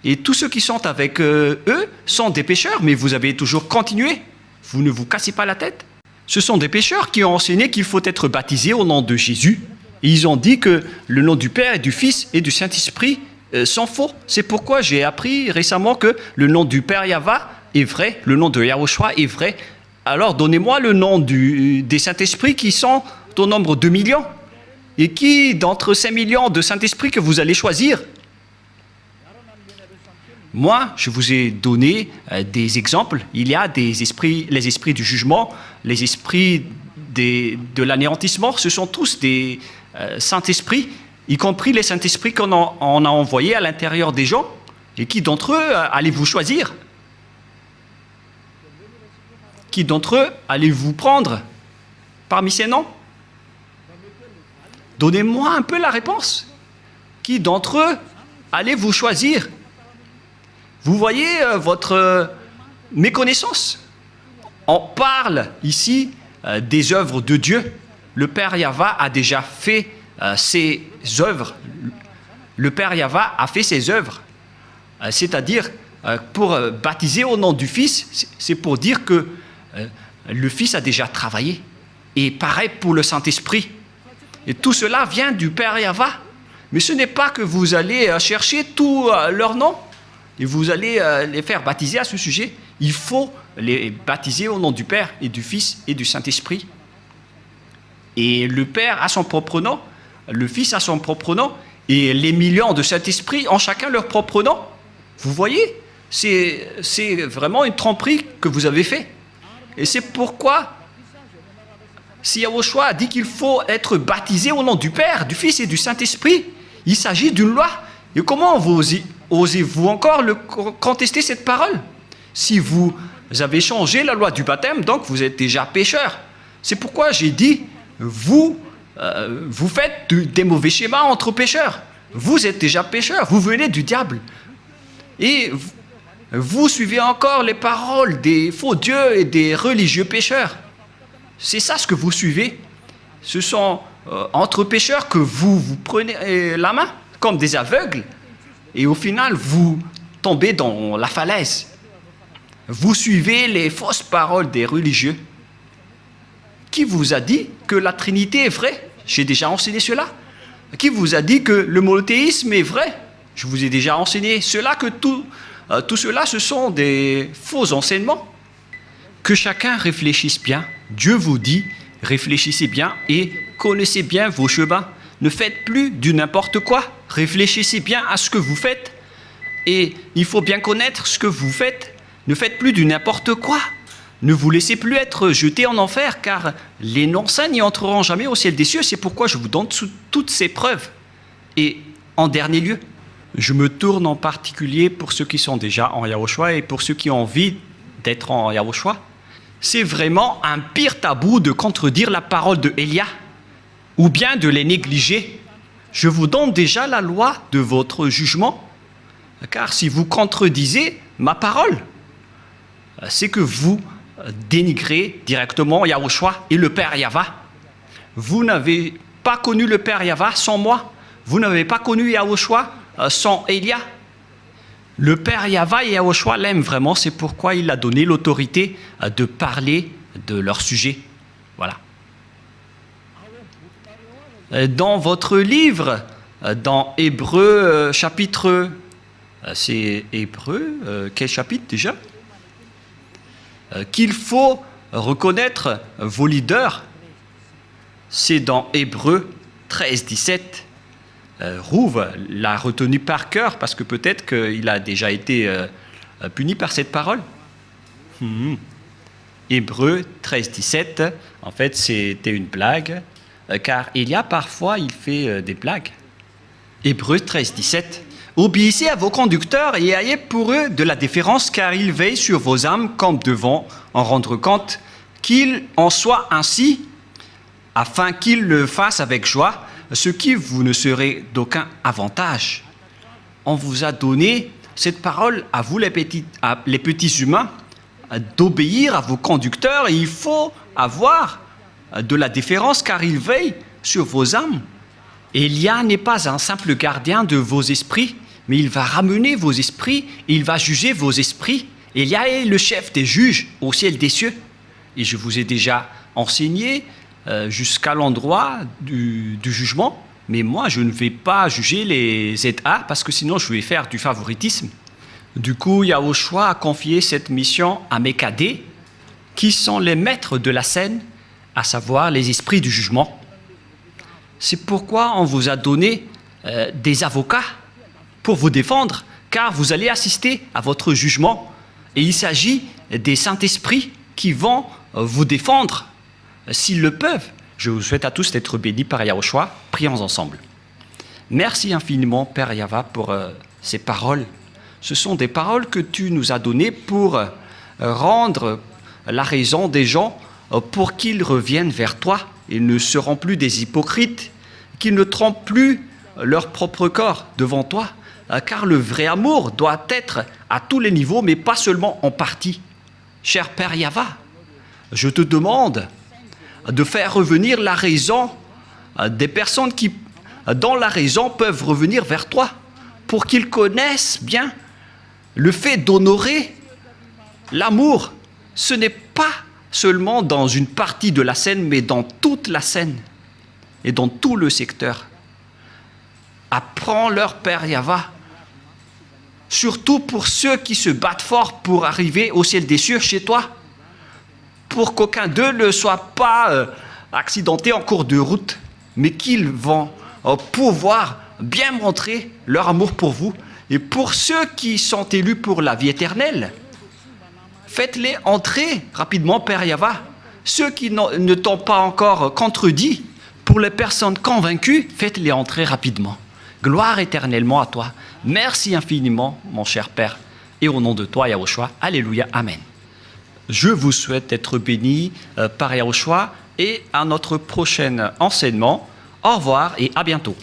Et tous ceux qui sont avec eux sont des pécheurs, mais vous avez toujours continué. Vous ne vous cassez pas la tête. Ce sont des pécheurs qui ont enseigné qu'il faut être baptisé au nom de Jésus. Et ils ont dit que le nom du Père et du Fils et du Saint-Esprit sont faux. C'est pourquoi j'ai appris récemment que le nom du Père Yahva est vrai, le nom de Yahushua est vrai. Alors donnez-moi le nom des Saint-Esprits qui sont au nombre de millions. Et qui d'entre ces millions de Saint-Esprit que vous allez choisir? Moi, je vous ai donné des exemples. Il y a des esprits, les esprits du jugement, les esprits de l'anéantissement. Ce sont tous des Saint-Esprits, y compris les Saint-Esprits qu'on a envoyés à l'intérieur des gens. Et qui d'entre eux allez-vous choisir? Qui d'entre eux allez-vous prendre parmi ces noms? Donnez-moi un peu la réponse. Qui d'entre eux allez-vous choisir? Vous voyez votre méconnaissance. On parle ici des œuvres de Dieu. Le Père Yahva a déjà fait ses œuvres. Le Père Yahva a fait ses œuvres. C'est-à-dire, pour baptiser au nom du Fils, c'est pour dire que le Fils a déjà travaillé. Et pareil pour le Saint-Esprit. Et tout cela vient du Père Yahva. Mais ce n'est pas que vous allez chercher tous leurs noms et vous allez les faire baptiser à ce sujet. Il faut les baptiser au nom du Père et du Fils et du Saint-Esprit. Et le Père a son propre nom, le Fils a son propre nom, et les millions de Saint-Esprit ont chacun leur propre nom. Vous voyez, c'est vraiment une tromperie que vous avez fait. Et c'est pourquoi, si Yahushua a dit qu'il faut être baptisé au nom du Père, du Fils et du Saint-Esprit, il s'agit d'une loi. Et comment osez-vous encore contester cette parole? Si vous avez changé la loi du baptême, donc vous êtes déjà pécheur. C'est pourquoi j'ai dit, vous faites des mauvais schémas entre pécheurs. vous êtes déjà pécheur, vous venez du diable. Et vous suivez encore les paroles des faux dieux et des religieux pécheurs. C'est ça ce que vous suivez. Ce sont entre pécheurs que vous prenez la main, comme des aveugles, et au final, vous tombez dans la falaise. Vous suivez les fausses paroles des religieux. Qui vous a dit que la Trinité est vraie? J'ai déjà enseigné cela. Qui vous a dit que le monothéisme est vrai? Je vous ai déjà enseigné cela, que tout cela, ce sont des faux enseignements. Que chacun réfléchisse bien. Dieu vous dit, réfléchissez bien et connaissez bien vos chemins. Ne faites plus du n'importe quoi. Réfléchissez bien à ce que vous faites. Et il faut bien connaître ce que vous faites. Ne faites plus du n'importe quoi. Ne vous laissez plus être jeté en enfer, car les non-saints n'y entreront jamais au ciel des cieux. C'est pourquoi je vous donne toutes ces preuves. Et en dernier lieu, je me tourne en particulier pour ceux qui sont déjà en Yahushua et pour ceux qui ont envie d'être en Yahushua. C'est vraiment un pire tabou de contredire la parole de Élia ou bien de les négliger. Je vous donne déjà la loi de votre jugement, car si vous contredisez ma parole, c'est que vous dénigrez directement Yahushua et le Père Yahva. Vous n'avez pas connu le Père Yahva sans moi. Vous n'avez pas connu Yahushua sans Élia. Le Père Yahva et Yahushua l'aiment vraiment, c'est pourquoi il a donné l'autorité de parler de leur sujet. Voilà. Dans votre livre, dans Hébreux chapitre... c'est Hébreux, quel chapitre déjà? Qu'il faut reconnaître vos leaders, c'est dans Hébreux 13, 17. Rouve l'a retenu par cœur parce que peut-être qu'il a déjà été puni par cette parole. Hébreux 13, 17, en fait c'était une blague, car il y a parfois, il fait des blagues. Hébreux 13, 17. Obéissez à vos conducteurs et ayez pour eux de la déférence, car ils veillent sur vos âmes comme devant en rendre compte, qu'il en soit ainsi, afin qu'ils le fassent avec joie, ce qui vous ne serait d'aucun avantage. On vous a donné cette parole à vous les petits humains, d'obéir à vos conducteurs, et il faut avoir de la déférence, car ils veillent sur vos âmes. Élia n'est pas un simple gardien de vos esprits, mais il va ramener vos esprits, et il va juger vos esprits. Élia est le chef des juges au ciel des cieux. Et je vous ai déjà enseigné jusqu'à l'endroit du jugement, mais moi je ne vais pas juger les ZA, parce que sinon je vais faire du favoritisme. Du coup, Yahushua a confié cette mission à mes cadets, qui sont les maîtres de la scène, à savoir les esprits du jugement. C'est pourquoi on vous a donné des avocats pour vous défendre, car vous allez assister à votre jugement. Et il s'agit des Saint-Esprits qui vont vous défendre s'ils le peuvent. Je vous souhaite à tous d'être bénis par Yahushua. Prions ensemble. Merci infiniment, Père Yahva, pour ces paroles. Ce sont des paroles que tu nous as données pour rendre la raison des gens, pour qu'ils reviennent vers toi. Ils ne seront plus des hypocrites, qu'ils ne trompent plus leur propre corps devant toi, car le vrai amour doit être à tous les niveaux, mais pas seulement en partie. Cher Père Yahva, je te demande de faire revenir la raison des personnes qui, dans la raison, peuvent revenir vers toi, pour qu'ils connaissent bien le fait d'honorer l'amour. Ce n'est pas seulement dans une partie de la scène, mais dans toute la scène et dans tout le secteur. Apprends-leur, Père Yahva, surtout pour ceux qui se battent fort pour arriver au ciel des cieux chez toi, pour qu'aucun d'eux ne soit pas accidenté en cours de route, mais qu'ils vont pouvoir bien montrer leur amour pour vous. Et pour ceux qui sont élus pour la vie éternelle, faites-les entrer rapidement, Père Yahva. Ceux qui ne t'ont pas encore contredit, pour les personnes convaincues, faites-les entrer rapidement. Gloire éternellement à toi. Merci infiniment, mon cher Père. Et au nom de toi, Yahushua, Alléluia, Amen. Je vous souhaite d'être bénis par Yahushua et à notre prochain enseignement. Au revoir et à bientôt.